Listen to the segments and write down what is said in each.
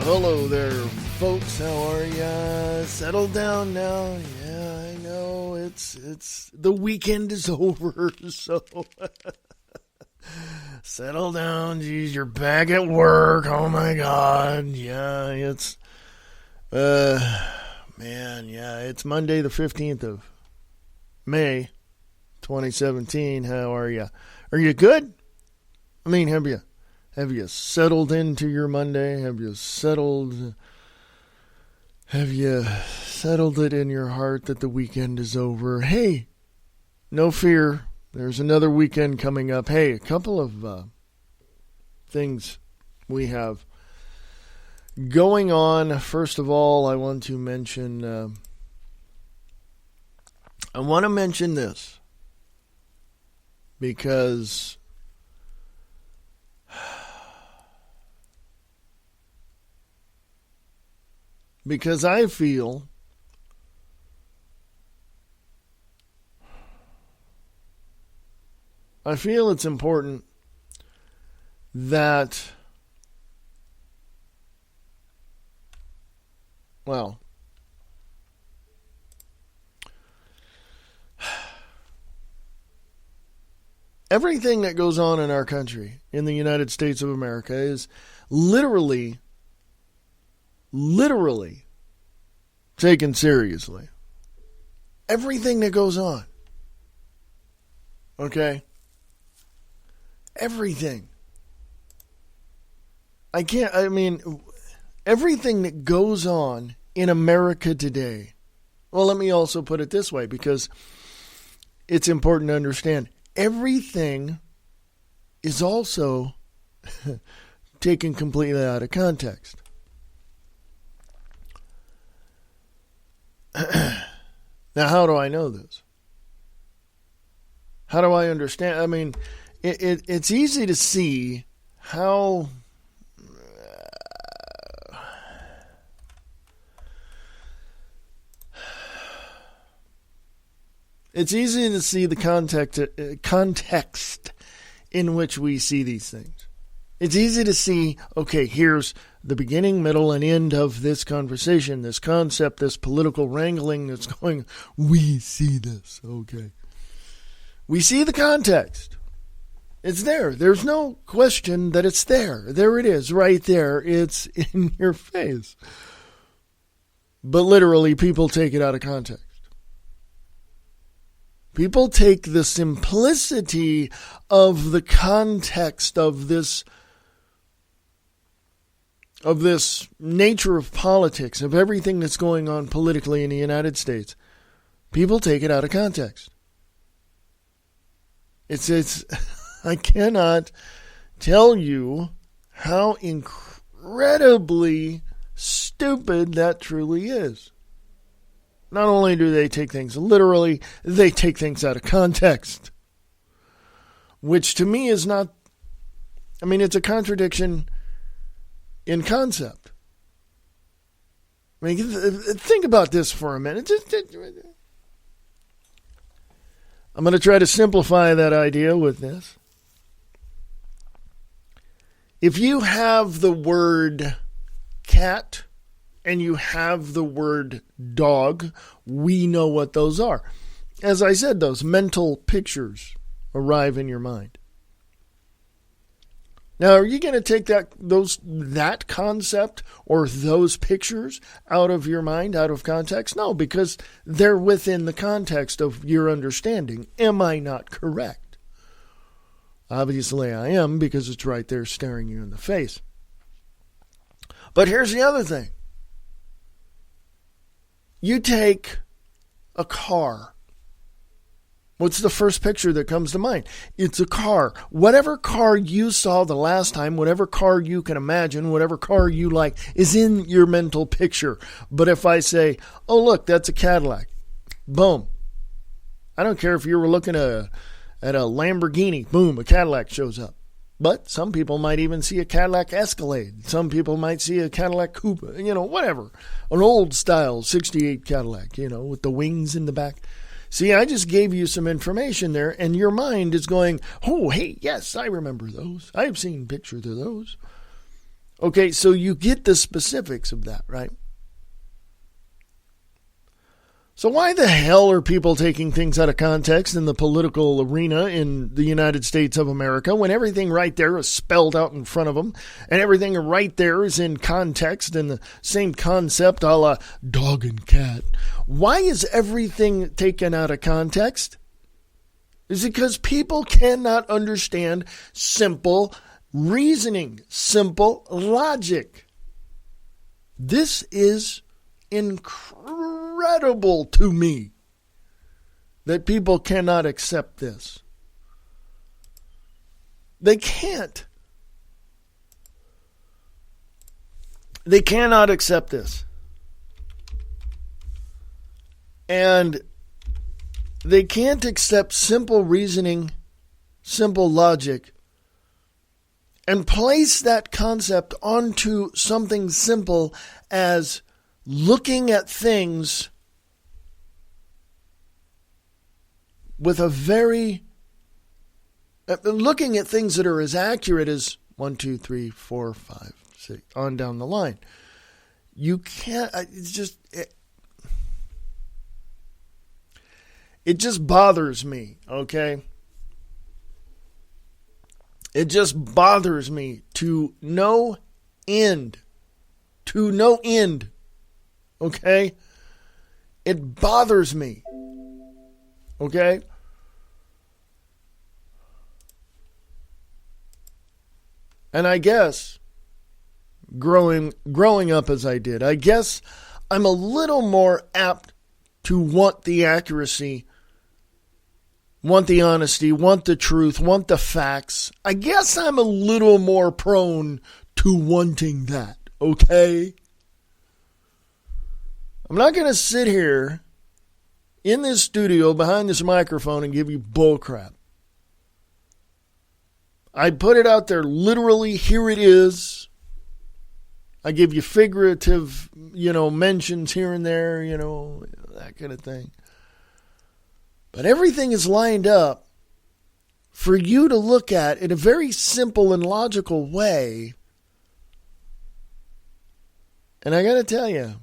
Hello there, folks. How are ya? Settled down now. Yeah, I know it's the weekend is over, so settle down. Geez, you're back at work. Oh my God. Yeah, it's it's Monday the 15th of May, 2017. How are ya? Are you good? I mean, have you settled into your Monday? Have you settled it in your heart that the weekend is over? Hey, no fear. There's another weekend coming up. Hey, a couple of things we have going on. First of all, I want to mention this because I feel it's important that, well, everything that goes on in our country, in the United States of America, is literally taken seriously. Everything that goes on. Okay? Everything. Everything that goes on in America today. Well, let me also put it this way, because it's important to understand. Everything is also taken completely out of context. Now, how do I know this? How do I understand? I mean, it's easy to see how it's easy to see the context in which we see these things. It's easy to see, okay, here's the beginning, middle, and end of this conversation, this concept, this political wrangling that's going. We see this, okay. We see the context. It's there. There's no question that it's there. There it is, right there. It's in your face. But literally, people take it out of context. People take the simplicity of the context of this nature of politics, of everything that's going on politically in the United States. People take it out of context. It's I cannot tell you how incredibly stupid that truly is. Not only do they take things literally, they take things out of context. Which to me is not, it's a contradiction in concept. Think about this for a minute. I'm going to try to simplify that idea with this. If you have the word cat and you have the word dog, we know what those are. As I said, those mental pictures arrive in your mind. Now, are you going to take that concept or those pictures out of your mind, out of context? No, because they're within the context of your understanding. Am I not correct? Obviously, I am, because it's right there staring you in the face. But here's the other thing. You take a car. What's the first picture that comes to mind? It's a car. Whatever car you saw the last time, whatever car you can imagine, whatever car you like, is in your mental picture. But if I say, oh, look, that's a Cadillac. Boom. I don't care if you were looking at a Lamborghini. Boom, a Cadillac shows up. But some people might even see a Cadillac Escalade. Some people might see a Cadillac Coupe, whatever. An old style 68 Cadillac, with the wings in the back. See, I just gave you some information there, and your mind is going, oh, hey, yes, I remember those. I've seen pictures of those. Okay, so you get the specifics of that, right? So why the hell are people taking things out of context in the political arena in the United States of America when everything right there is spelled out in front of them and everything right there is in context and the same concept a la dog and cat? Why is everything taken out of context? Is it because people cannot understand simple reasoning, simple logic. This is incredible to me that people cannot accept this. They can't. They cannot accept this. And they can't accept simple reasoning, simple logic, and place that concept onto something simple as looking at things with a looking at things that are as accurate as 1, 2, 3, 4, 5, 6, on down the line. You can't, it just bothers me, okay? It just bothers me to no end. To no end. Okay? It bothers me. Okay? And I guess, growing up as I did, I guess I'm a little more apt to want the accuracy, want the honesty, want the truth, want the facts. I guess I'm a little more prone to wanting that, okay? I'm not going to sit here in this studio behind this microphone and give you bullcrap. I put it out there literally, here it is. I give you figurative, mentions here and there, that kind of thing. But everything is lined up for you to look at in a very simple and logical way. And I got to tell you,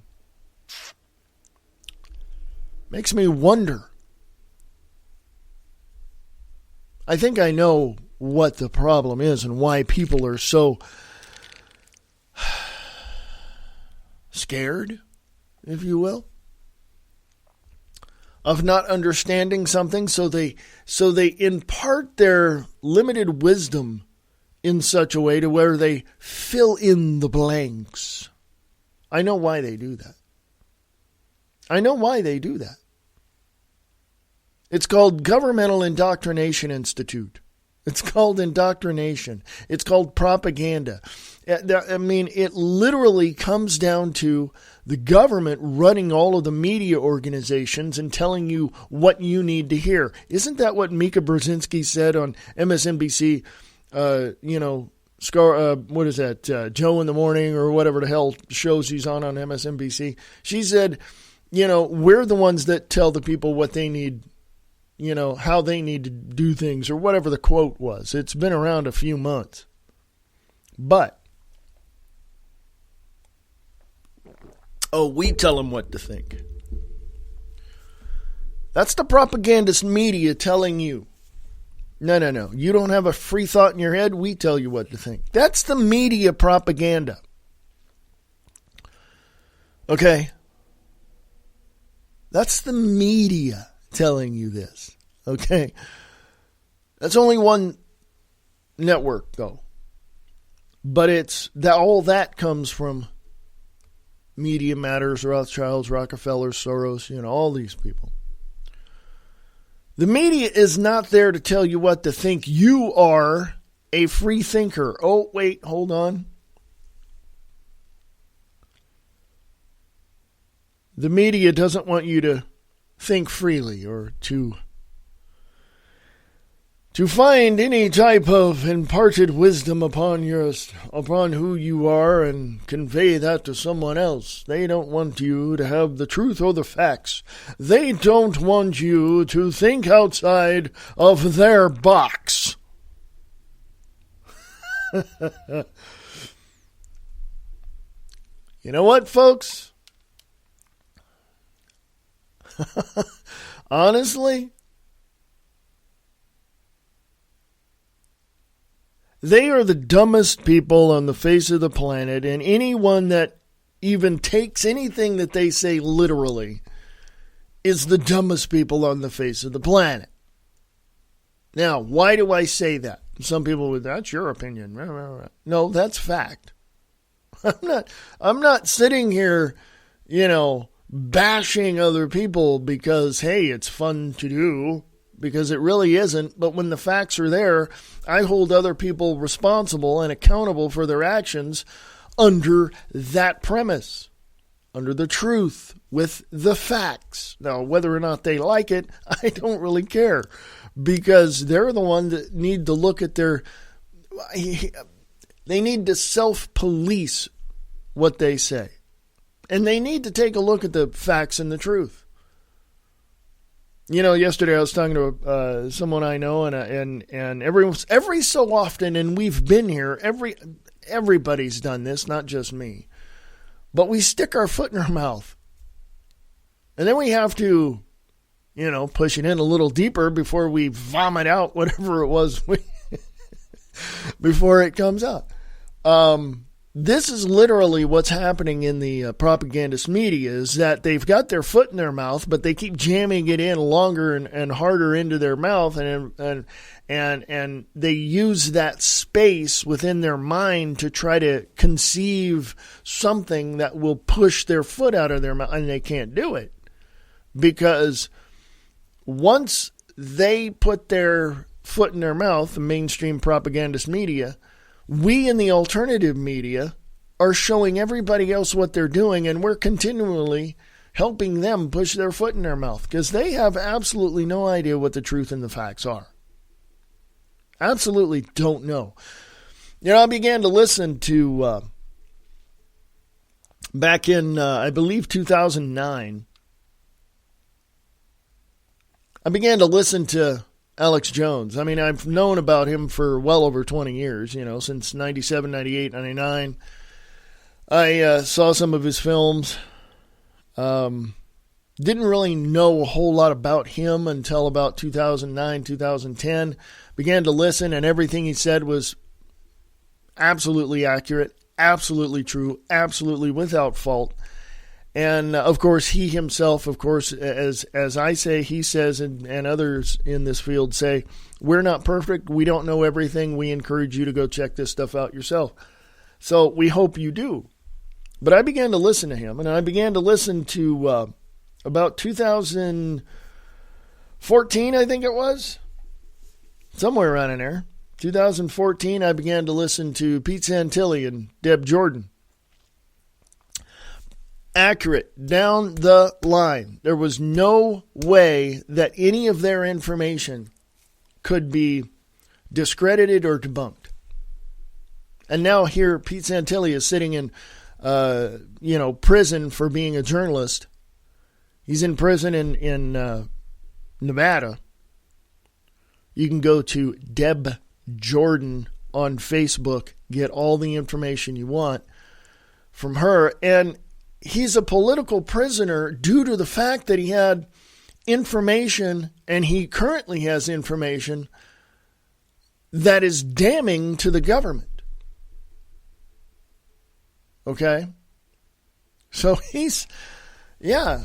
makes me wonder. I think I know what the problem is and why people are so scared, if you will, of not understanding something, so they impart their limited wisdom in such a way to where they fill in the blanks. I know why they do that. It's called Governmental Indoctrination Institute. It's called indoctrination. It's called propaganda. I mean, it literally comes down to the government running all of the media organizations and telling you what you need to hear. Isn't that what Mika Brzezinski said on MSNBC? What is that? Joe in the Morning or whatever the hell shows he's on MSNBC. She said, we're the ones that tell the people what they need, how they need to do things, or whatever the quote was. It's been around a few months. But, we tell them what to think. That's the propagandist media telling you. No. You don't have a free thought in your head. We tell you what to think. That's the media propaganda. Okay? That's the media telling you this. Okay? That's only one network, though. But it's that all that comes from Media Matters, Rothschilds, Rockefeller, Soros, all these people. The media is not there to tell you what to think. You are a free thinker. Oh, wait, hold on. The media doesn't want you to think freely or to to find any type of imparted wisdom upon who you are and convey that to someone else. They don't want you to have the truth or the facts. They don't want you to think outside of their box. You know what, folks? Honestly, they are the dumbest people on the face of the planet, and anyone that even takes anything that they say literally is the dumbest people on the face of the planet. Now, why do I say that? Some people would, that's your opinion. No, that's fact. I'm not sitting here, bashing other people because, hey, it's fun to do. Because it really isn't, but when the facts are there, I hold other people responsible and accountable for their actions under that premise, under the truth, with the facts. Now, whether or not they like it, I don't really care, because they're the ones that need to look at they need to self-police what they say. And they need to take a look at the facts and the truth. Yesterday I was talking to someone I know, and every so often, and we've been here, everybody's done this, not just me, but we stick our foot in our mouth, and then we have to, push it in a little deeper before we vomit out whatever it was before it comes out. This is literally what's happening in the propagandist media, is that they've got their foot in their mouth, but they keep jamming it in longer and harder into their mouth, and they use that space within their mind to try to conceive something that will push their foot out of their mouth, and they can't do it. Because once they put their foot in their mouth, the mainstream propagandist media, we in the alternative media are showing everybody else what they're doing, and we're continually helping them push their foot in their mouth because they have absolutely no idea what the truth and the facts are. Absolutely don't know. I began to listen to, back in, I believe, 2009, I began to listen to Alex Jones. I mean, I've known about him for well over 20 years, since 97, 98, 99. I saw some of his films. Didn't really know a whole lot about him until about 2009, 2010. Began to listen, and everything he said was absolutely accurate, absolutely true, absolutely without fault. And, of course, he himself, as I say, he says, and others in this field say, we're not perfect. We don't know everything. We encourage you to go check this stuff out yourself. So we hope you do. But I began to listen to him, and I began to listen to about 2014, I think it was. Somewhere around in there. 2014, I began to listen to Pete Santilli and Deb Jordan. Accurate, down the line. There was no way that any of their information could be discredited or debunked. And now here, Pete Santilli is sitting in, prison for being a journalist. He's in prison in Nevada. You can go to Deb Jordan on Facebook, get all the information you want from her, and he's a political prisoner due to the fact that he had information, and he currently has information that is damning to the government. Okay? So he's a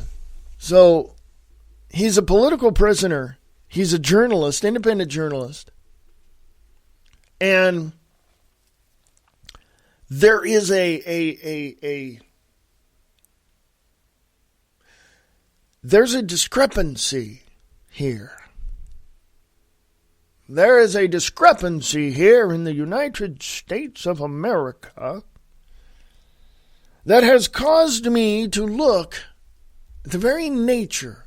political prisoner. He's a journalist, independent journalist. And there is there's a discrepancy here. There is a discrepancy here in the United States of America that has caused me to look at the very nature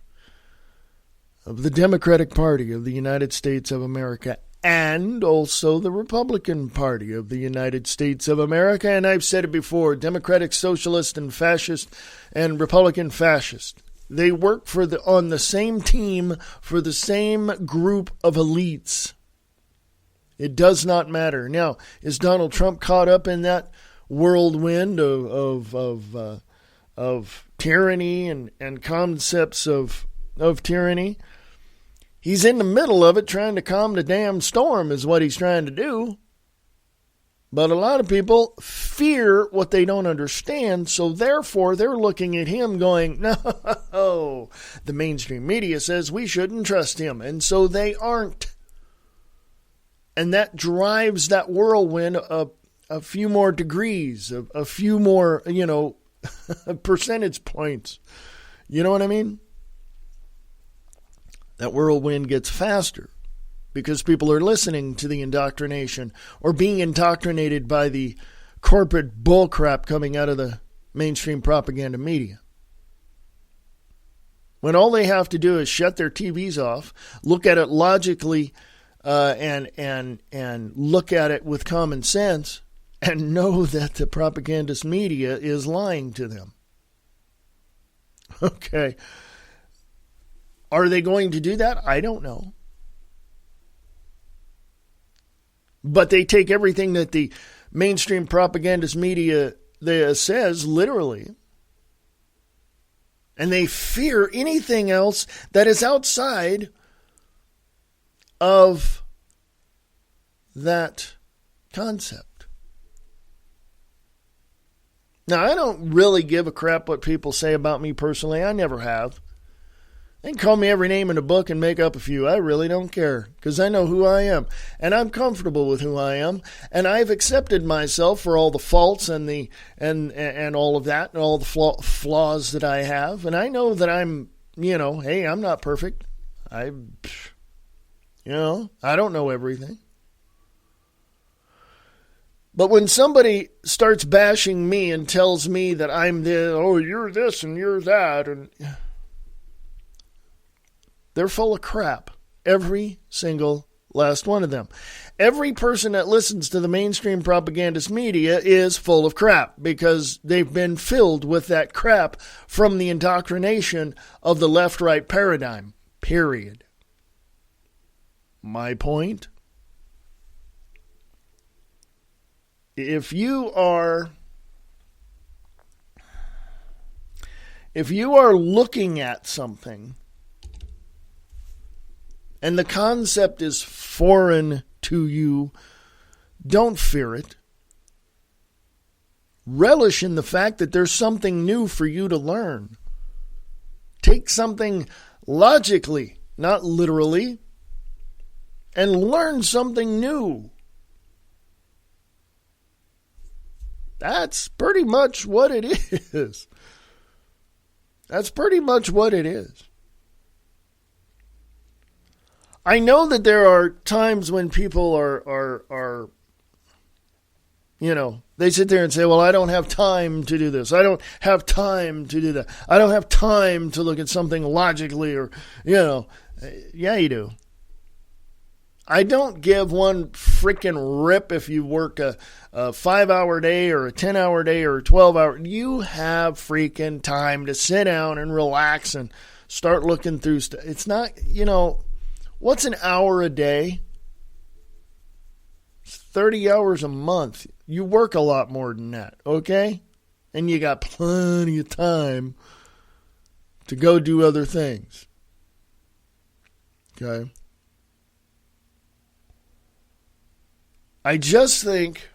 of the Democratic Party of the United States of America and also the Republican Party of the United States of America. And I've said it before, Democratic Socialist and Fascist and Republican Fascist. They work on the same team for the same group of elites. It does not matter. Now, is Donald Trump caught up in that whirlwind of tyranny and concepts of tyranny? He's in the middle of it, trying to calm the damn storm is what he's trying to do. But a lot of people fear what they don't understand, so therefore they're looking at him going, no, the mainstream media says we shouldn't trust him, and so they aren't. And that drives that whirlwind a few more degrees, a few more, percentage points. You know what I mean? That whirlwind gets faster because people are listening to the indoctrination or being indoctrinated by the corporate bullcrap coming out of the mainstream propaganda media. When all they have to do is shut their TVs off, look at it logically, and look at it with common sense, and know that the propagandist media is lying to them. Okay. Are they going to do that? I don't know. But they take everything that the mainstream propagandist media says literally. And they fear anything else that is outside of that concept. Now, I don't really give a crap what people say about me personally. I never have. They can call me every name in the book and make up a few. I really don't care because I know who I am. And I'm comfortable with who I am. And I've accepted myself for all the faults and all of that and all the flaws that I have. And I know that I'm, hey, I'm not perfect. I don't know everything. But when somebody starts bashing me and tells me that I'm you're this and you're that, and they're full of crap. Every single last one of them. Every person that listens to the mainstream propagandist media is full of crap because they've been filled with that crap from the indoctrination of the left-right paradigm. Period. My point? If you are looking at something and the concept is foreign to you, don't fear it. Relish in the fact that there's something new for you to learn. Take something logically, not literally, and learn something new. That's pretty much what it is. That's pretty much what it is. I know that there are times when people are they sit there and say, well, I don't have time to do this. I don't have time to do that. I don't have time to look at something logically or, yeah, you do. I don't give one freaking rip if you work a 5-hour day or a 10-hour day or a 12-hour. You have freaking time to sit down and relax and start looking through stuff. It's not, what's an hour a day? It's 30 hours a month. You work a lot more than that, okay? And you got plenty of time to go do other things. Okay? I just think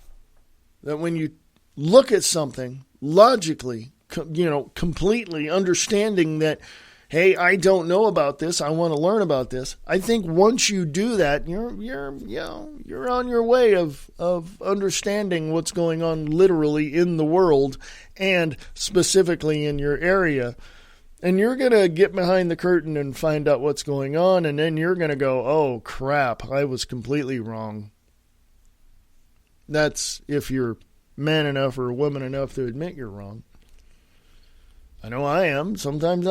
that when you look at something logically, completely understanding that, hey, I don't know about this, I want to learn about this. I think once you do that, you're on your way of understanding what's going on literally in the world and specifically in your area. And you're going to get behind the curtain and find out what's going on, and then you're going to go, oh, crap, I was completely wrong. That's if you're man enough or woman enough to admit you're wrong. I know I am. Sometimes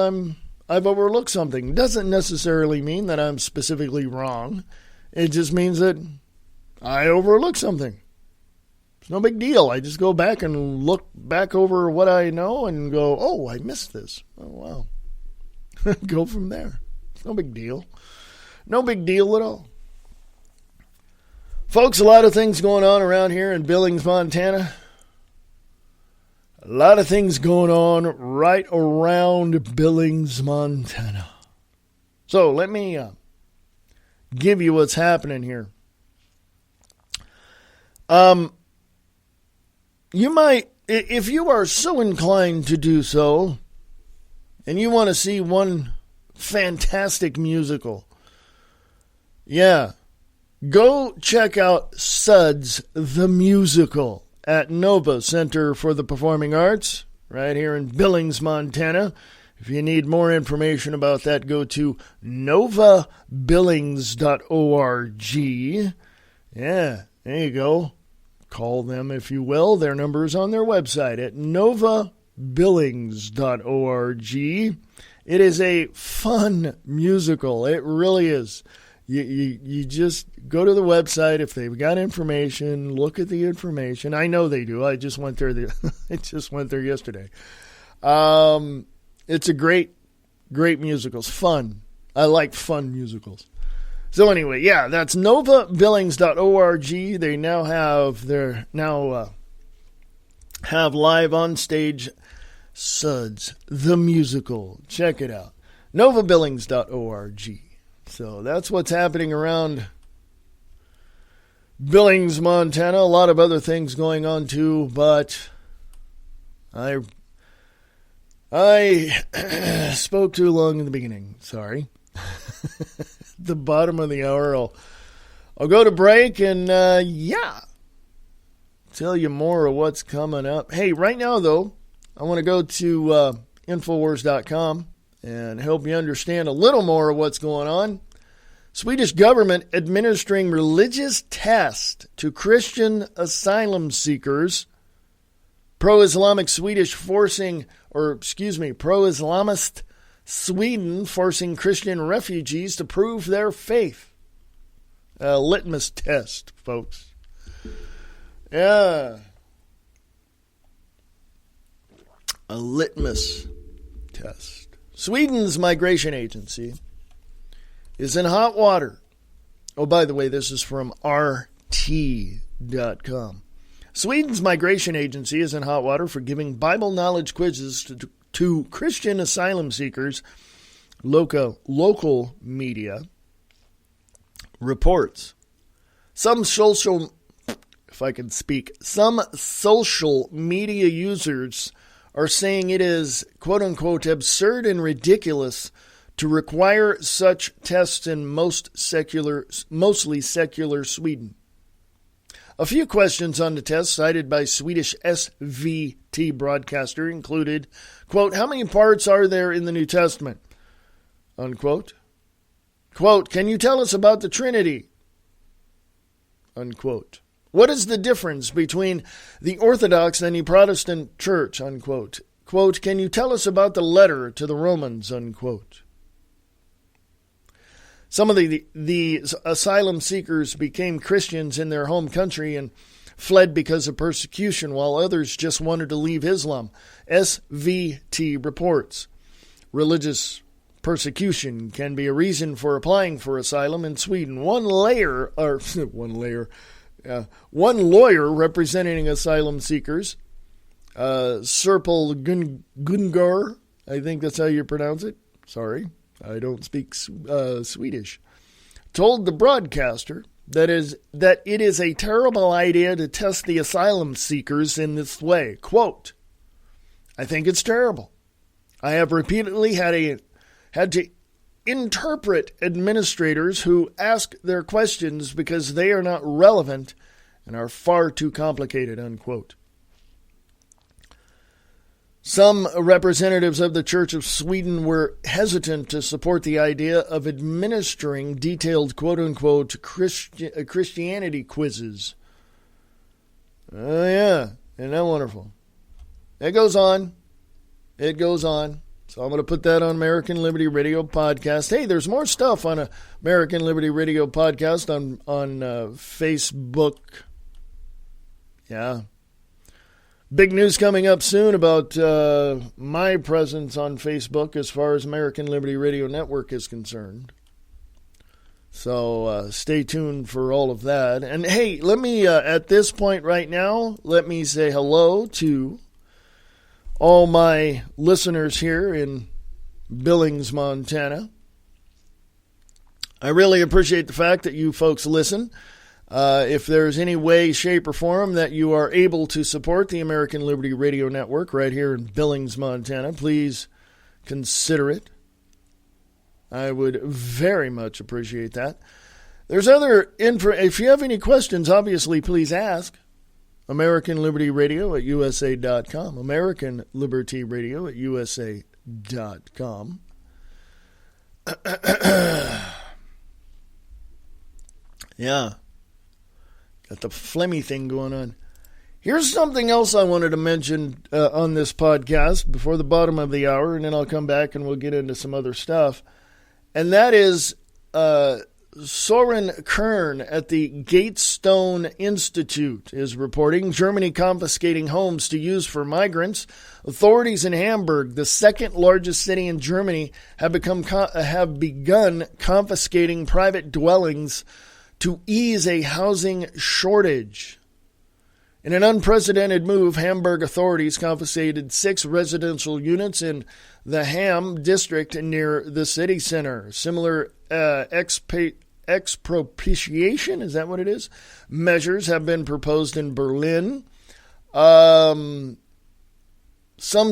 I've overlooked something. Doesn't necessarily mean that I'm specifically wrong. It just means that I overlooked something. It's no big deal. I just go back and look back over what I know and go, oh, I missed this. Oh, wow. Go from there. It's no big deal. No big deal at all. Folks, a lot of things going on around here in Billings, Montana. A lot of things going on right around Billings, Montana. So let me give you what's happening here. You might, if you are so inclined to do so, and you want to see one fantastic musical, yeah, go check out Suds the Musical at Nova Center for the Performing Arts, right here in Billings, Montana. If you need more information about that, go to novabillings.org. Yeah, there you go. Call them, if you will. Their number is on their website at novabillings.org. It is a fun musical. It really is. You just go to the website. If they've got information, look at the information. I know they do. I just went there. It just went there yesterday. It's a great musical. It's fun. I like fun musicals. So anyway, yeah, that's novabillings.org. They now have live on stage Suds the Musical. Check it out. novabillings.org. So that's what's happening around Billings, Montana. A lot of other things going on too, but I spoke too long in the beginning. Sorry. The bottom of the hour, I'll go to break and tell you more of what's coming up. Hey, right now though, I want to go to Infowars.com and help you understand a little more of what's going on. Swedish government administering religious test to Christian asylum seekers. Pro-Islamist Sweden forcing Christian refugees to prove their faith. A litmus test, folks. Yeah. A litmus test. Sweden's migration agency is in hot water. Oh, by the way, this is from RT.com. Sweden's migration agency is in hot water for giving Bible knowledge quizzes to Christian asylum seekers. Local media reports. Some social media users are saying it is, quote unquote, absurd and ridiculous to require such tests in mostly secular Sweden. A few questions on the test cited by Swedish SVT broadcaster included, quote, how many parts are there in the New Testament? Unquote. Quote, can you tell us about the Trinity? Unquote. What is the difference between the Orthodox and the Protestant Church? Unquote. Quote, can you tell us about the letter to the Romans? Unquote. Some of the asylum seekers became Christians in their home country and fled because of persecution, while others just wanted to leave Islam. SVT reports. Religious persecution can be a reason for applying for asylum in Sweden. One lawyer representing asylum seekers, Serpil Gungar, I think that's how you pronounce it. Sorry. I don't speak Swedish, told the broadcaster that it is a terrible idea to test the asylum seekers in this way. Quote, I think it's terrible. I have repeatedly had to interpret administrators who ask their questions because they are not relevant and are far too complicated, unquote. Some representatives of the Church of Sweden were hesitant to support the idea of administering detailed quote-unquote Christianity quizzes. Oh, yeah. Isn't that wonderful? It goes on. So I'm going to put that on American Liberty Radio Podcast. Hey, there's more stuff on American Liberty Radio Podcast on Facebook. Yeah. Big news coming up soon about my presence on Facebook as far as American Liberty Radio Network is concerned. So stay tuned for all of that. And hey, let me, at this point right now, let me say hello to all my listeners here in Billings, Montana. I really appreciate the fact that you folks listen. If there's any way, shape, or form that you are able to support the American Liberty Radio Network right here in Billings, Montana, please consider it. I would very much appreciate that. There's other info. If you have any questions, obviously, please ask. American Liberty Radio at USA.com. American Liberty Radio at USA.com. Yeah. Got the phlegmy thing going on. Here's something else I wanted to mention on this podcast before the bottom of the hour, and then I'll come back and we'll get into some other stuff. And that is Soren Kern at the Gatestone Institute is reporting Germany confiscating homes to use for migrants. Authorities in Hamburg, the second largest city in Germany, have begun confiscating private dwellings to ease a housing shortage. In an unprecedented move, Hamburg authorities confiscated 6 residential units in the Hamm district near the city center. Similar expropriation, is that what it is? Measures have been proposed in Berlin. Some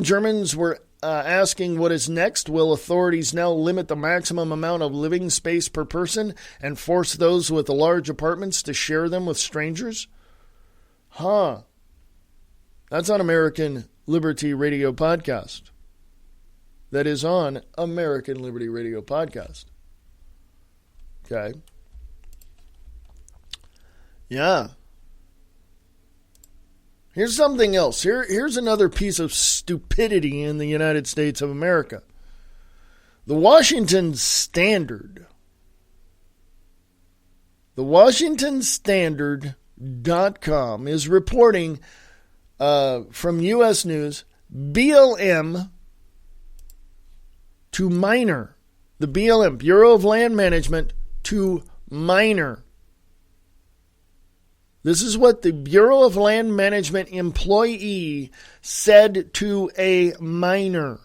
Germans were asking what is next. Will authorities now limit the maximum amount of living space per person and force those with large apartments to share them with strangers? Huh. That's on American Liberty Radio Podcast. That is on American Liberty Radio Podcast. Okay. Yeah. Here's something else. Here's another piece of stupidity in the United States of America. The Washington Standard. The Washington Standard.com is reporting from U.S. News, BLM to minor. The BLM, Bureau of Land Management, to minor. This is what the Bureau of Land Management employee said to a minor.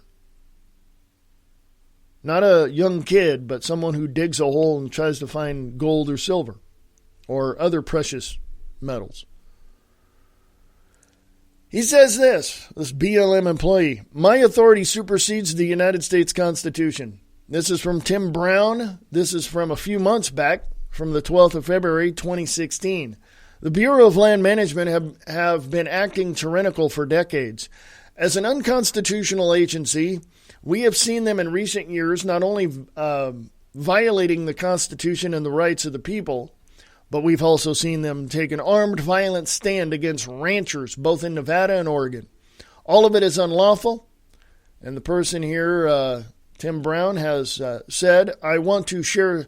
Not a young kid, but someone who digs a hole and tries to find gold or silver or other precious metals. He says this BLM employee, my authority supersedes the United States Constitution. This is from Tim Brown. This is from a few months back, from the 12th of February, 2016. The Bureau of Land Management have been acting tyrannical for decades. As an unconstitutional agency, we have seen them in recent years not only violating the Constitution and the rights of the people, but we've also seen them take an armed, violent stand against ranchers, both in Nevada and Oregon. All of it is unlawful. And the person here, Tim Brown, has said, I want to share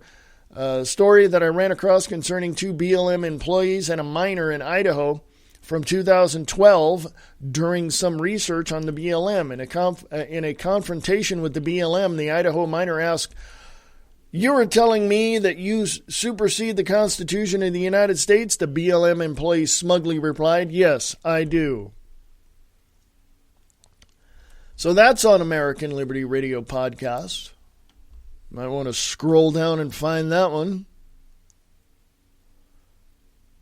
a story that I ran across concerning 2 BLM employees and a minor in Idaho from 2012 during some research on the BLM. In a confrontation with the BLM, the Idaho minor asked, you are telling me that you supersede the Constitution of the United States? The BLM employee smugly replied, yes, I do. So that's on American Liberty Radio Podcast. Might want to scroll down and find that one.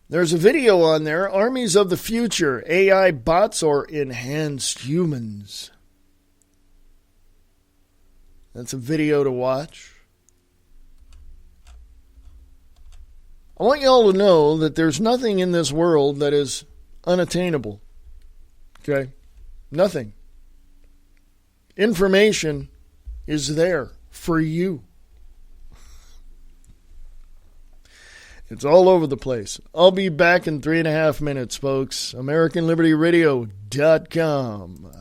There's a video on there, Armies of the Future, AI bots or enhanced humans. That's a video to watch. I want you all to know that there's nothing in this world that is unattainable. Okay? Nothing. Information is there for you. It's all over the place. I'll be back in 3.5 minutes, folks. AmericanLibertyRadio.com.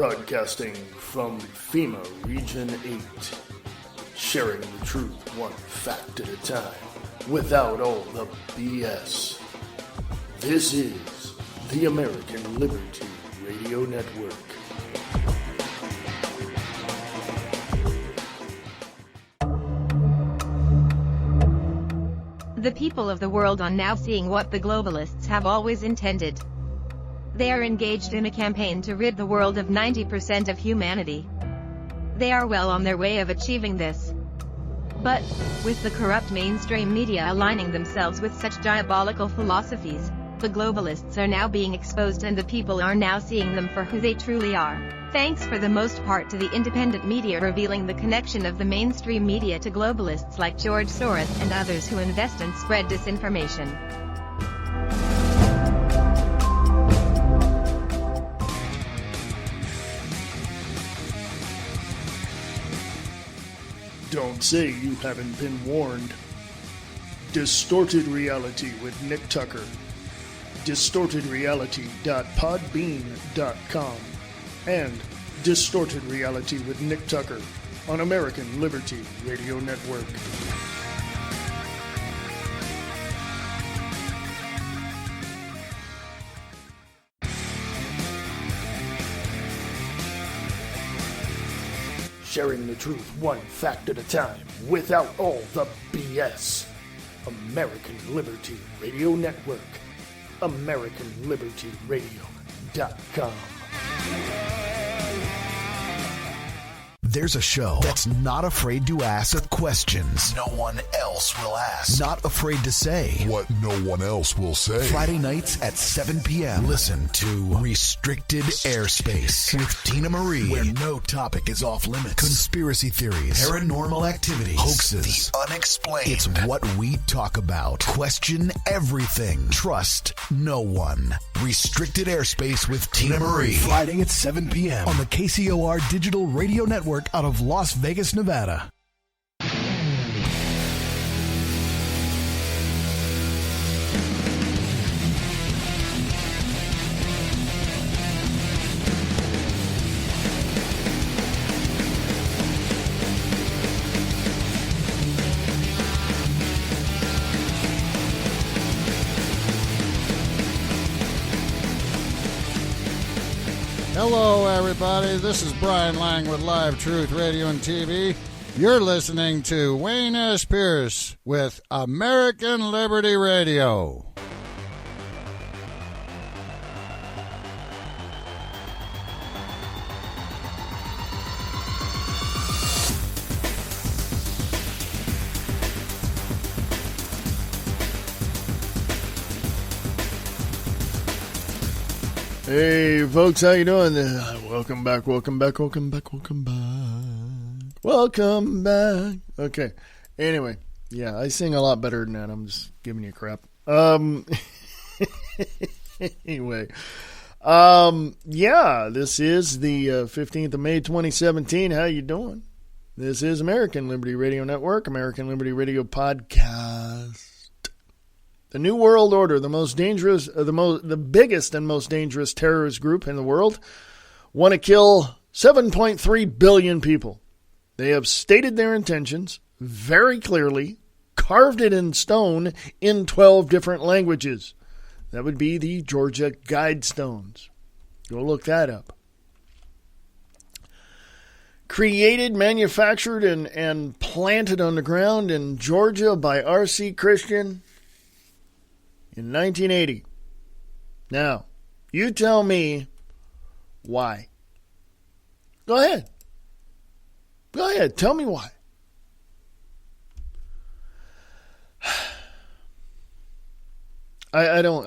Broadcasting from FEMA Region 8. Sharing the truth one fact at a time, without all the BS. This is the American Liberty Radio Network. The people of the world are now seeing what the globalists have always intended. They are engaged in a campaign to rid the world of 90% of humanity. They are well on their way of achieving this. But, with the corrupt mainstream media aligning themselves with such diabolical philosophies, the globalists are now being exposed and the people are now seeing them for who they truly are. Thanks for the most part to the independent media revealing the connection of the mainstream media to globalists like George Soros and others who invest and spread disinformation. Don't say you haven't been warned. Distorted Reality with Nick Tucker. DistortedReality.podbean.com and Distorted Reality with Nick Tucker on American Liberty Radio Network. Sharing the truth one fact at a time, without all the BS. American Liberty Radio Network. AmericanLibertyRadio.com. There's a show that's not afraid to ask questions no one else will ask. Not afraid to say what no one else will say. Friday nights at 7 p.m. Listen to Restricted Airspace with Tina Marie, where no topic is off limits. Conspiracy theories, paranormal activities, hoaxes, the unexplained. It's what we talk about. Question everything. Trust no one. Restricted Airspace with Tina Marie. Friday at 7 p.m. on the KCOR Digital Radio Network out of Las Vegas, Nevada. Hello, everybody. This is Brian Lang with Live Truth Radio and TV. You're listening to Wayne S. Pierce with American Liberty Radio. Hey, folks, how you doing? Welcome back. Okay. Anyway, yeah, I sing a lot better than that. I'm just giving you crap. Anyway, yeah, this is the 15th of May, 2017. How you doing? This is American Liberty Radio Network, American Liberty Radio Podcast. The New World Order, the most dangerous, the biggest and most dangerous terrorist group in the world, want to kill 7.3 billion people. They have stated their intentions very clearly, carved it in stone in 12 different languages. That would be the Georgia Guidestones. Go look that up. Created, manufactured, and planted on the ground in Georgia by R.C. Christian in 1980. Now, you tell me why. Go ahead. Tell me why. I don't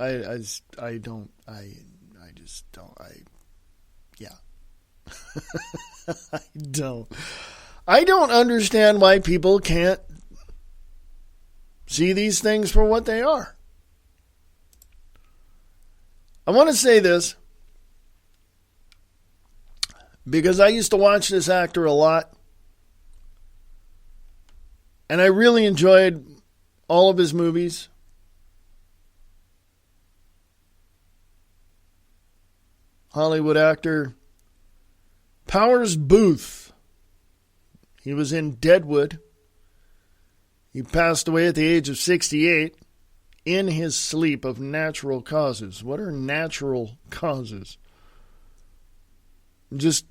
understand why people can't see these things for what they are. I want to say this because I used to watch this actor a lot, and I really enjoyed all of his movies. Hollywood actor Powers Booth. He was in Deadwood. He passed away at the age of 68 in his sleep of natural causes. What are natural causes? I'm just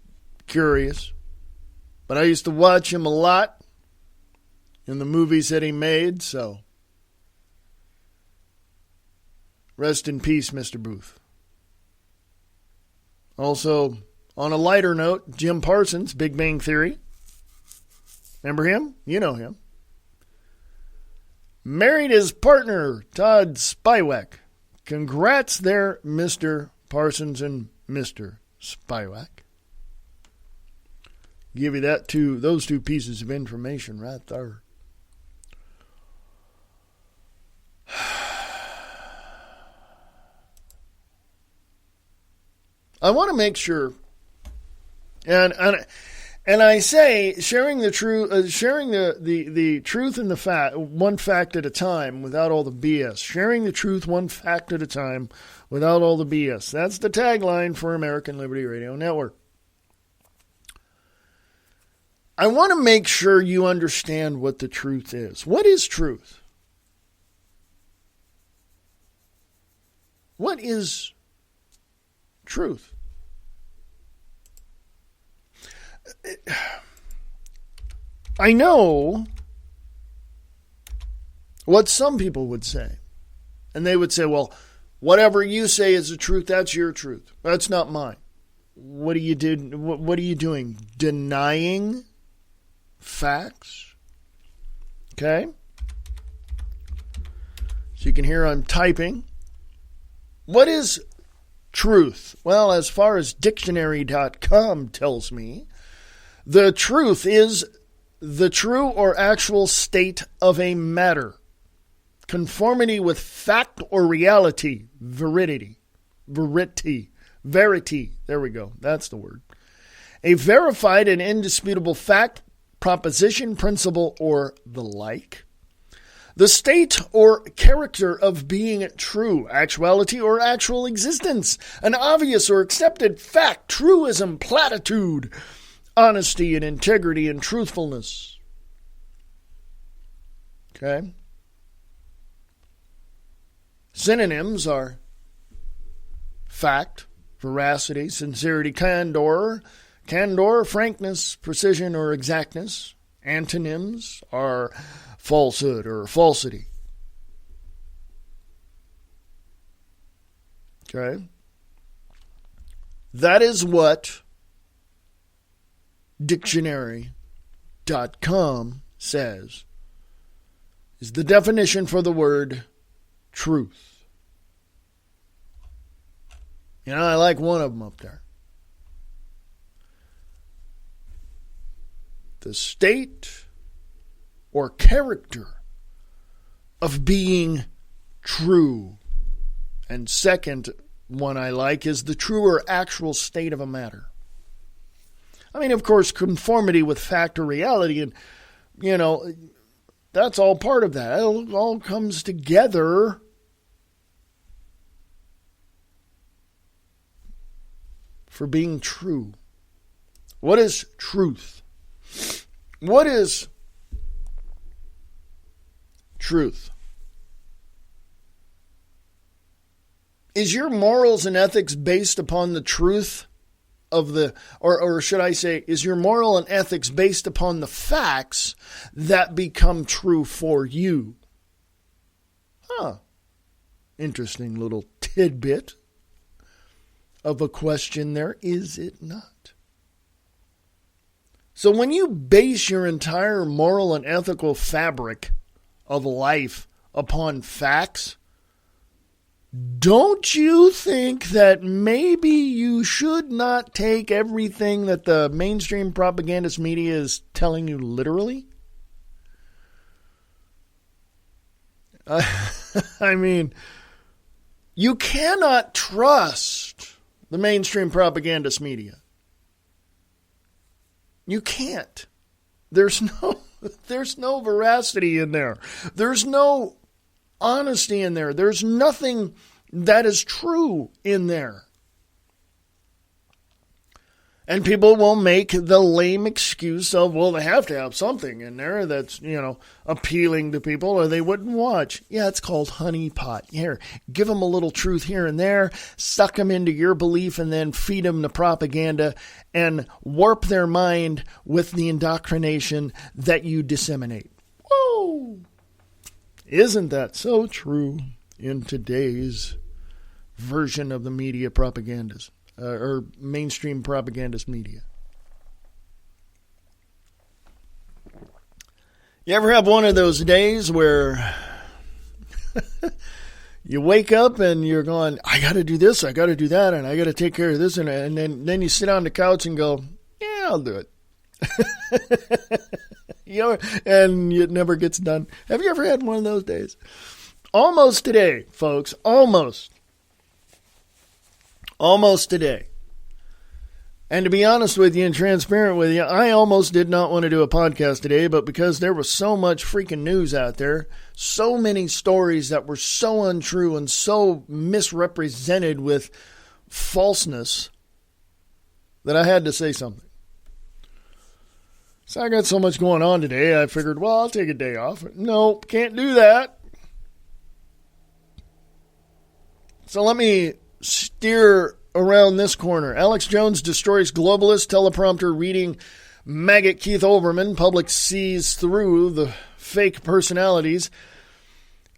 curious. But I used to watch him a lot in the movies that he made, so rest in peace, Mr. Booth. Also, on a lighter note, Jim Parsons, Big Bang Theory. Remember him? You know him. Married his partner, Todd Spywak. Congrats there, Mr. Parsons and Mr. Spywak. Give you those two pieces of information right there. I want to make sure, and I say sharing the truth, sharing the truth and the fact, one fact at a time, without all the BS. Sharing the truth, one fact at a time, without all the BS. That's the tagline for American Liberty Radio Network. I want to make sure you understand what the truth is. What is truth? What is truth? I know what some people would say. And they would say, well, whatever you say is the truth, that's your truth. That's not mine. What are you doing? Denying facts? Okay. So you can hear I'm typing. What is truth? Well, as far as dictionary.com tells me, the truth is the true or actual state of a matter. Conformity with fact or reality. Verity. There we go. That's the word. A verified and indisputable fact, proposition, principle, or the like. The state or character of being true, actuality or actual existence, an obvious or accepted fact, truism, platitude, honesty and integrity and truthfulness. Okay? Synonyms are fact, veracity, sincerity, candor, frankness, precision, or exactness. Antonyms are falsehood or falsity. Okay? That is what dictionary.com says is the definition for the word truth. You know, I like one of them up there. The state or character of being true. And second one I like is the true or actual state of a matter. I mean, of course, conformity with fact or reality, and, you know, that's all part of that. It all comes together for being true. What is truth? What is truth? Is your morals and ethics based upon the truth of the, or should I say, is your moral and ethics based upon the facts that become true for you? Interesting little tidbit of a question there, is it not? So when you base your entire moral and ethical fabric of life upon facts, don't you think that maybe you should not take everything that the mainstream propagandist media is telling you literally? I mean, you cannot trust the mainstream propagandist media. You can't. There's no veracity in there. There's no honesty in there. There's nothing that is true in there. And people will make the lame excuse of, well, they have to have something in there that's, appealing to people or they wouldn't watch. Yeah, it's called honeypot. Here, give them a little truth here and there, suck them into your belief, and then feed them the propaganda and warp their mind with the indoctrination that you disseminate. Whoa! Isn't that so true in today's version of the media propagandas? Or mainstream propagandist media. You ever have one of those days where you wake up and you're going, I got to do this, I got to do that, and I got to take care of this, and then you sit on the couch and go, yeah, I'll do it. And it never gets done. Have you ever had one of those days? Almost today, folks, almost today. And to be honest with you and transparent with you, I almost did not want to do a podcast today, but because there was so much freaking news out there, so many stories that were so untrue and so misrepresented with falseness, that I had to say something. So I got so much going on today, I figured, well, I'll take a day off. Nope, can't do that. So let me steer around this corner. Alex Jones destroys globalist teleprompter reading maggot Keith Olbermann. Public sees through the fake personalities.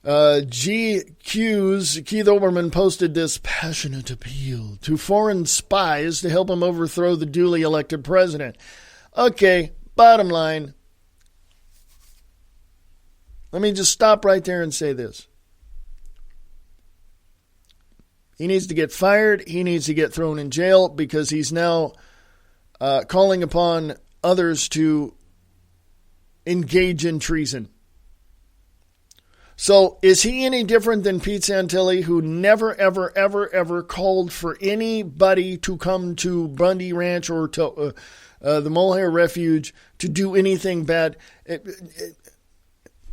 GQ's Keith Olbermann posted this passionate appeal to foreign spies to help him overthrow the duly elected president. Okay, bottom line. Let me just stop right there and say this. He needs to get fired. He needs to get thrown in jail because he's now calling upon others to engage in treason. So is he any different than Pete Santilli, who never, ever, ever, ever called for anybody to come to Bundy Ranch or to the Molehair Refuge to do anything bad?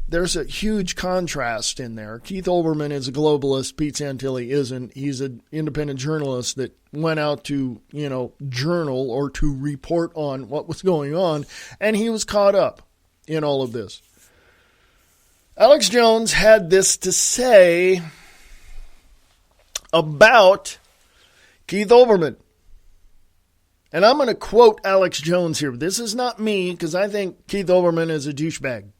There's a huge contrast in there. Keith Olbermann is a globalist. Pete Santilli isn't. He's an independent journalist that went out to, journal or to report on what was going on, and he was caught up in all of this. Alex Jones had this to say about Keith Olbermann. And I'm going to quote Alex Jones here. This is not me, because I think Keith Olbermann is a douchebag.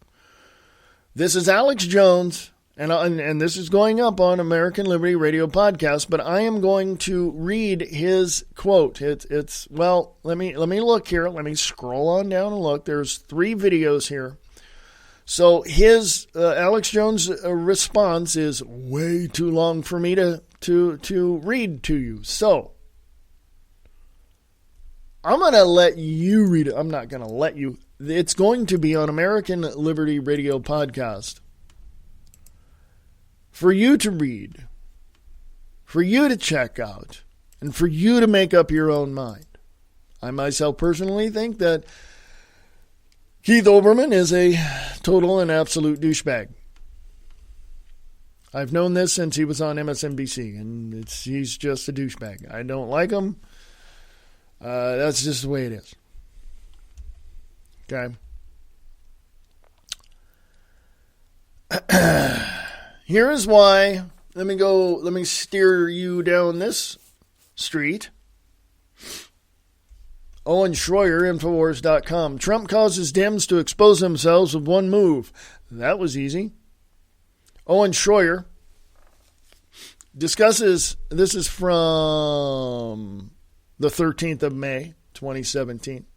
This is Alex Jones, and this is going up on American Liberty Radio Podcast, but I am going to read his quote. It's let me look here. Let me scroll on down and look. There's 3 videos here. So his Alex Jones' response is way too long for me to read to you. So I'm going to let you read it. I'm not going to let you. It's going to be on American Liberty Radio Podcast for you to read, for you to check out, and for you to make up your own mind. I myself personally think that Keith Olbermann is a total and absolute douchebag. I've known this since he was on MSNBC, and he's just a douchebag. I don't like him. That's just the way it is. Okay. Here is why. Let me steer you down this street. Owen Schroyer, Infowars.com. Trump causes Dems to expose themselves with one move. That was easy. Owen Schroyer discusses, this is from the 13th of May, 2017.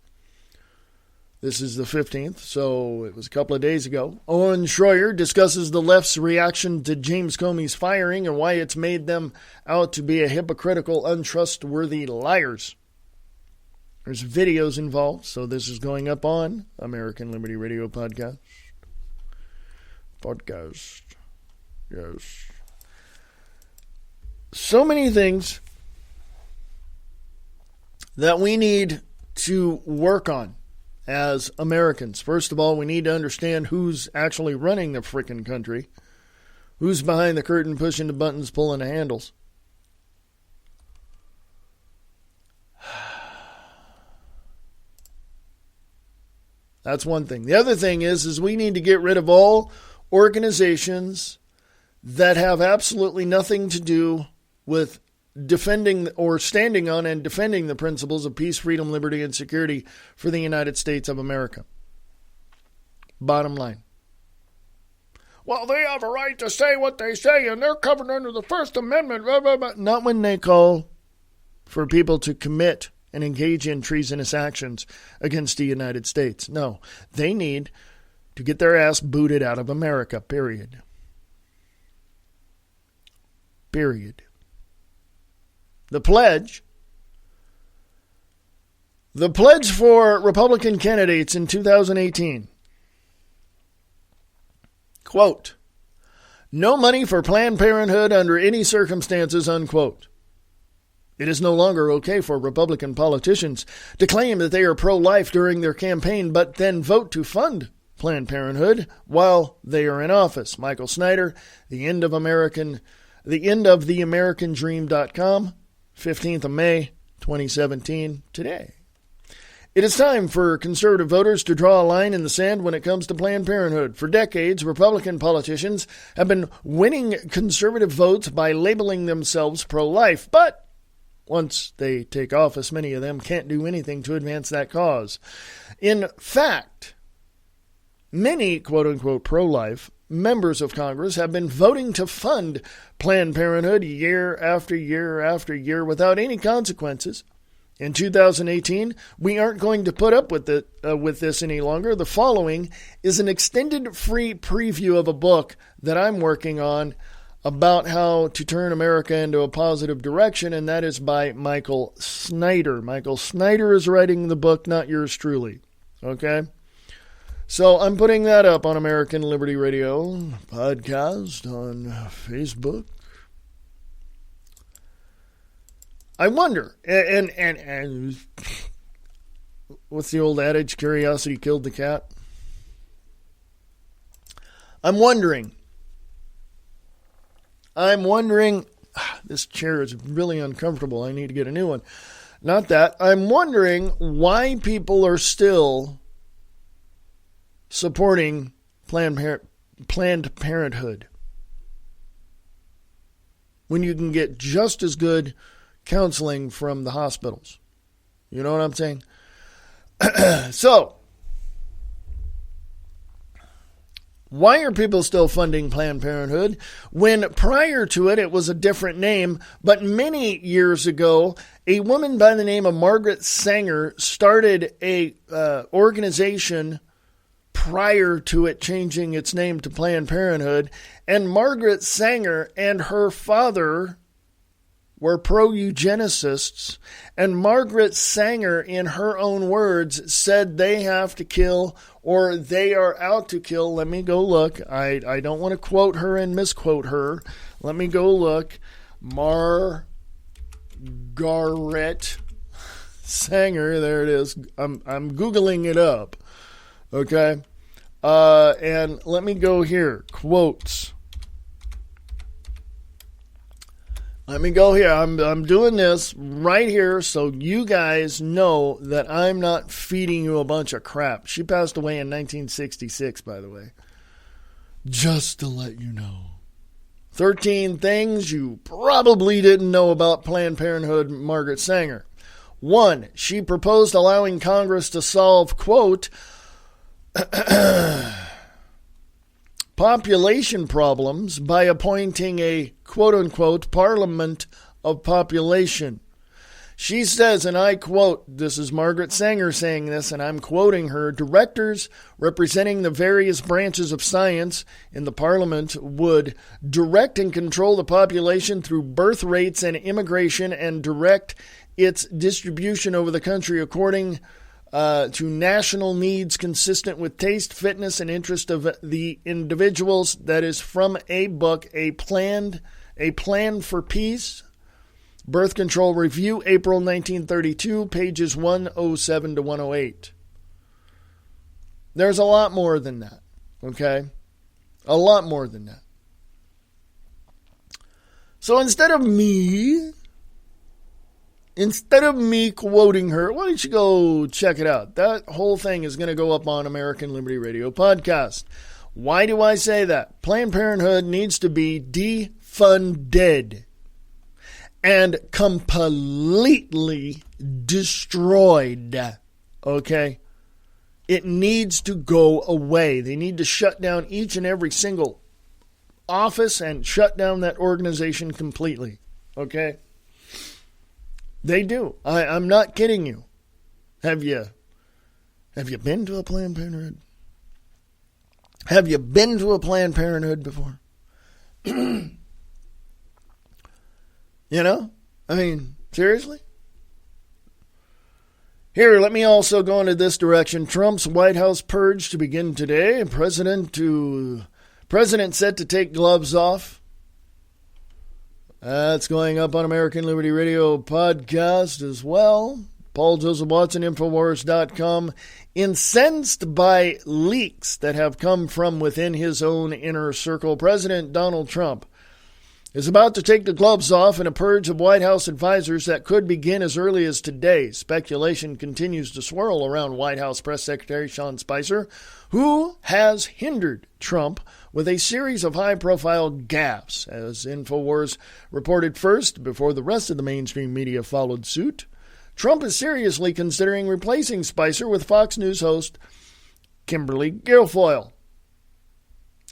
This is the 15th, so it was a couple of days ago. Owen Schroyer discusses the left's reaction to James Comey's firing and why it's made them out to be a hypocritical, untrustworthy liars. There's videos involved, so this is going up on American Liberty Radio Podcast. Yes. So many things that we need to work on as Americans. First of all, we need to understand who's actually running the frickin' country. Who's behind the curtain, pushing the buttons, pulling the handles. That's one thing. The other thing is we need to get rid of all organizations that have absolutely nothing to do with defending or standing on and defending the principles of peace, freedom, liberty, and security for the United States of America. Bottom line. Well, they have a right to say what they say, and they're covered under the First Amendment. Blah, blah, blah. Not when they call for people to commit and engage in treasonous actions against the United States. No, they need to get their ass booted out of America, period. Period. The pledge for Republican candidates in 2018. Quote, no money for Planned Parenthood under any circumstances, unquote. It is no longer okay for Republican politicians to claim that they are pro-life during their campaign, but then vote to fund Planned Parenthood while they are in office. Michael Snyder, the end of the American Dream.com, 15th of May, 2017, today. It is time for conservative voters to draw a line in the sand when it comes to Planned Parenthood. For decades, Republican politicians have been winning conservative votes by labeling themselves pro-life, but once they take office, many of them can't do anything to advance that cause. In fact, many quote-unquote pro-life members of Congress have been voting to fund Planned Parenthood year after year after year without any consequences. In 2018, we aren't going to put up with this any longer. The following is an extended free preview of a book that I'm working on about how to turn America into a positive direction, and that is by Michael Snyder. Michael Snyder is writing the book, not yours truly. Okay? So I'm putting that up on American Liberty Radio podcast on Facebook. I wonder, and what's the old adage, curiosity killed the cat? I'm wondering, this chair is really uncomfortable. I need to get a new one. Not that. I'm wondering why people are still supporting Planned Parenthood when you can get just as good counseling from the hospitals. You know what I'm saying? So, why are people still funding Planned Parenthood when prior to it, it was a different name? But many years ago, a woman by the name of Margaret Sanger started a organization prior to it changing its name to Planned Parenthood. And Margaret Sanger and her father were pro-eugenicists, and Margaret Sanger, in her own words, said they have to kill or they are out to kill. Let me go look. I don't want to quote her and misquote her. Let me go look. Margaret Sanger, there it is. I'm Googling it up. Okay? And let me go here. Quotes. Let me go here. I'm doing this right here so you guys know that I'm not feeding you a bunch of crap. She passed away in 1966, by the way. Just to let you know. 13 things you probably didn't know about Planned Parenthood Margaret Sanger. 1. She proposed allowing Congress to solve, quote, population problems by appointing a quote-unquote parliament of population. She says, and I quote, this is Margaret Sanger saying this, and I'm quoting her, directors representing the various branches of science in the parliament would direct and control the population through birth rates and immigration and direct its distribution over the country according to national needs consistent with taste, fitness, and interest of the individuals. That is from a book, A Plan for Peace, Birth Control Review, April 1932, pages 107 to 108. There's a lot more than that, okay? A lot more than that. So instead of me instead of me quoting her, why don't you go check it out? That whole thing is going to go up on American Liberty Radio Podcast. Why do I say that? Planned Parenthood needs to be defunded and completely destroyed. Okay? It needs to go away. They need to shut down each and every single office and shut down that organization completely. Okay? They do. I'm not kidding you. Have you been to a Planned Parenthood? Have you been to a Planned Parenthood before? You know? I mean, seriously? Here, let me also go into this direction. Trump's White House purge to begin today. President set to take gloves off. That's going up on American Liberty Radio Podcast as well. Paul Joseph Watson, Infowars.com. Incensed by leaks that have come from within his own inner circle, President Donald Trump is about to take the gloves off in a purge of White House advisors that could begin as early as today. Speculation continues to swirl around White House Press Secretary Sean Spicer, who has hindered Trump with a series of high-profile gaffes, as InfoWars reported first before the rest of the mainstream media followed suit. Trump is seriously considering replacing Spicer with Fox News host Kimberly Guilfoyle.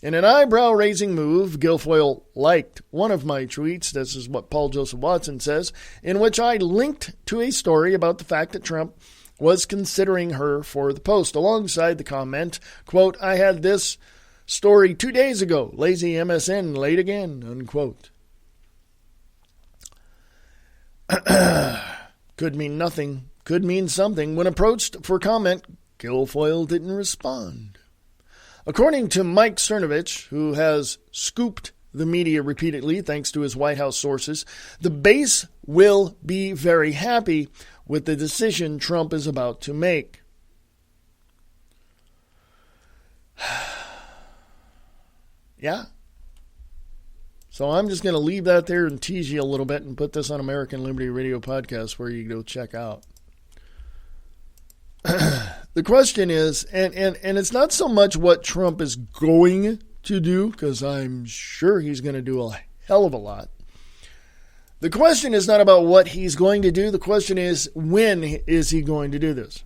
In an eyebrow-raising move, Guilfoyle liked one of my tweets, this is what Paul Joseph Watson says, in which I linked to a story about the fact that Trump was considering her for the post, alongside the comment, quote, "I had this story 2 days ago, lazy MSN late again," unquote. Could mean nothing, could mean something. When approached for comment, Guilfoyle didn't respond. According to Mike Cernovich, who has scooped the media repeatedly thanks to his White House sources, the base will be very happy with the decision Trump is about to make. Yeah. So I'm just going to leave that there and tease you a little bit and put this on American Liberty Radio Podcast where you go check out. The question is, and it's not so much what Trump is going to do, because I'm sure he's going to do a hell of a lot. The question is not about what he's going to do. The question is, when is he going to do this?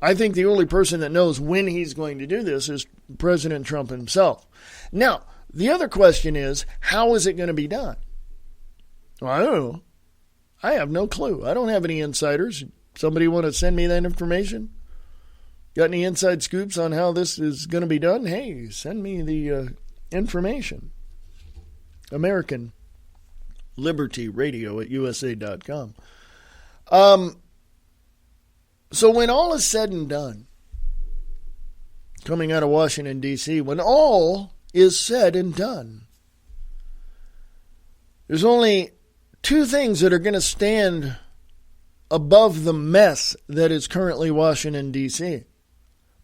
I think the only person that knows when he's going to do this is President Trump himself. Now, the other question is, how is it going to be done? Well, I don't know. I have no clue. I don't have any insiders. Somebody want to send me that information? Got any inside scoops on how this is going to be done? Hey, send me the information. American Liberty Radio at USA.com. So when all is said and done, coming out of Washington, D.C., when all is said and done, there's only two things that are going to stand above the mess that is currently Washington, D.C.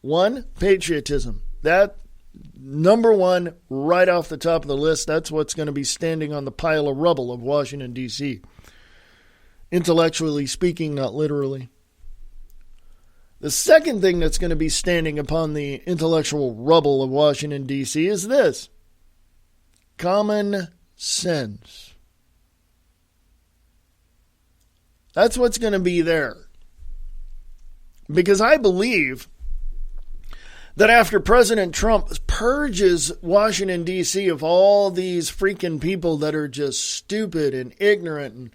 One, patriotism. That, number one, right off the top of the list, that's what's going to be standing on the pile of rubble of Washington, D.C. Intellectually speaking, not literally. The second thing that's going to be standing upon the intellectual rubble of Washington, D.C. is this: common sense. That's what's going to be there. Because I believe that after President Trump purges Washington, D.C. of all these freaking people that are just stupid and ignorant and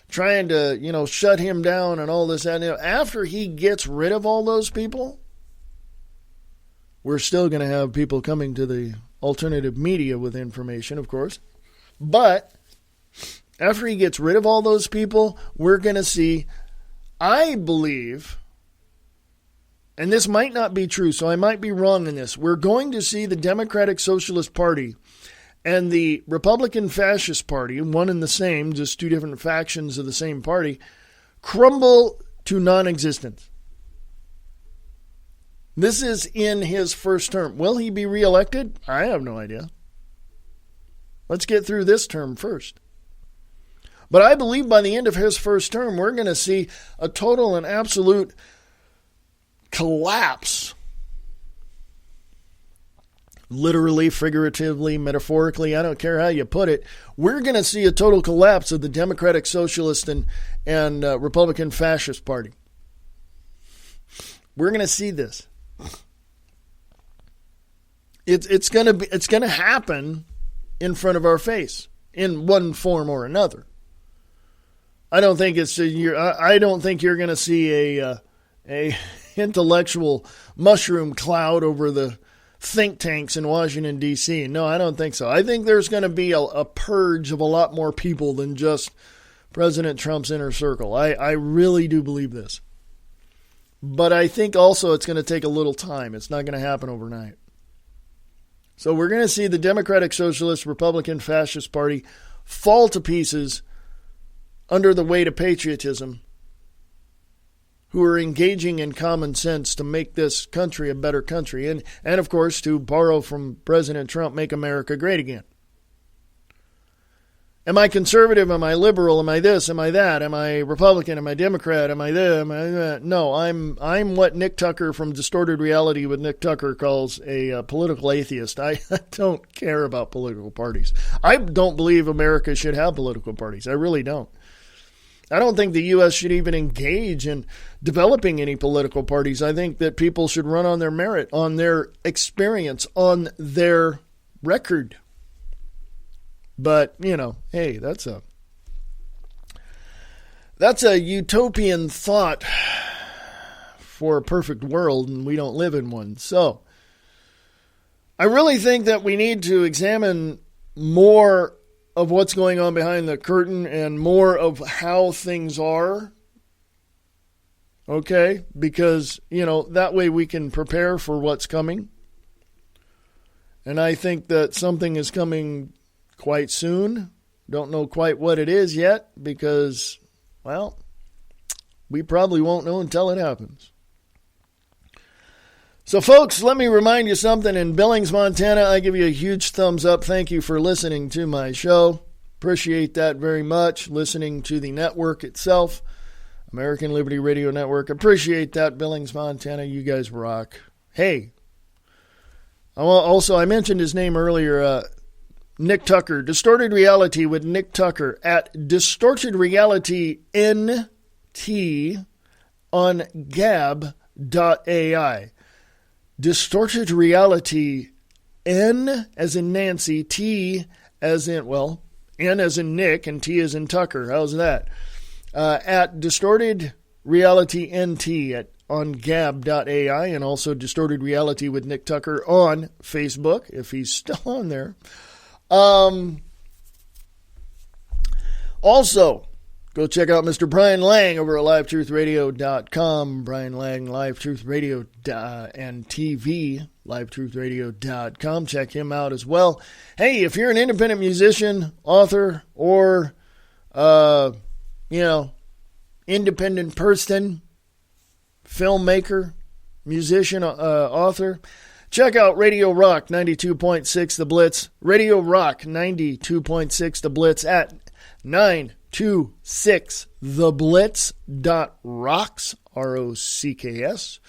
trying to, shut him down and all this, and after he gets rid of all those people, we're still going to have people coming to the alternative media with information, of course. But after he gets rid of all those people, we're going to see, I believe, and this might not be true, so I might be wrong in this, we're going to see the Democratic Socialist Party and the Republican Fascist Party, one and the same, just two different factions of the same party, crumble to non-existence. This is in his first term. Will he be reelected? I have no idea. Let's get through this term first. But I believe by the end of his first term, we're going to see a total and absolute collapse. Literally, figuratively, metaphorically, I don't care how you put it. We're going to see a total collapse of the Democratic Socialist and Republican Fascist Party. We're going to see this. It's going to happen in front of our face in one form or another. I don't think I don't think you're going to see a intellectual mushroom cloud over the think tanks in Washington, D.C. No, I don't think so. I think there's going to be a purge of a lot more people than just President Trump's inner circle. I really do believe this. But I think also it's going to take a little time. It's not going to happen overnight. So we're going to see the Democratic Socialist Republican Fascist Party fall to pieces under the weight of patriotism, who are engaging in common sense to make this country a better country. And of course, to borrow from President Trump, make America great again. Am I conservative? Am I liberal? Am I this? Am I that? Am I Republican? Am I Democrat? Am I this? Am I that? No, I'm what Nick Tucker from Distorted Reality with Nick Tucker calls a political atheist. I don't care about political parties. I don't believe America should have political parties. I really don't. I don't think the U.S. should even engage in developing any political parties. I think that people should run on their merit, on their experience, on their record. But, hey, that's a utopian thought for a perfect world, and we don't live in one. So I really think that we need to examine more of what's going on behind the curtain and more of how things are. Okay? Because, that way we can prepare for what's coming. And I think that something is coming quite soon. Don't know quite what it is yet because, well, we probably won't know until it happens. So, folks, let me remind you something. In Billings, Montana, I give you a huge thumbs up. Thank you for listening to my show. Appreciate that very much. Listening to the network itself, American Liberty Radio Network. Appreciate that, Billings, Montana. You guys rock. Hey, also, I mentioned his name earlier, Nick Tucker. Distorted Reality with Nick Tucker at Distorted Reality NT on gab.ai. Distorted Reality, N as in Nancy, T as in, well, N as in Nick, and T as in Tucker. How's that? At Distorted Reality NT on gab.ai, and also Distorted Reality with Nick Tucker on Facebook, if he's still on there. Also, go check out Mr. Brian Lang over at LiveTruthRadio.com. Brian Lang, Live Truth Radio and TV, LiveTruthRadio.com. Check him out as well. Hey, if you're an independent musician, author, or, independent person, filmmaker, musician, author, check out Radio Rock 92.6 The Blitz. Radio Rock 92.6 The Blitz at 926theblitz.rocks, ROCKS,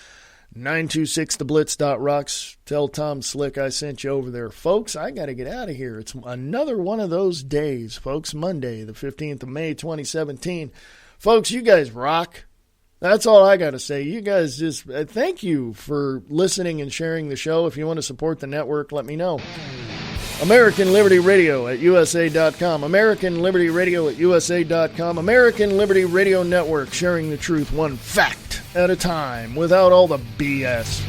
926theblitz.rocks. Tell Tom Slick I sent you over there. Folks, I got to get out of here. It's another one of those days, folks. Monday, the 15th of May, 2017. Folks, you guys rock. That's all I got to say. You guys just thank you for listening and sharing the show. If you want to support the network, let me know. American Liberty Radio at USA.com. American Liberty Radio at USA.com. American Liberty Radio Network, sharing the truth one fact at a time without all the BS.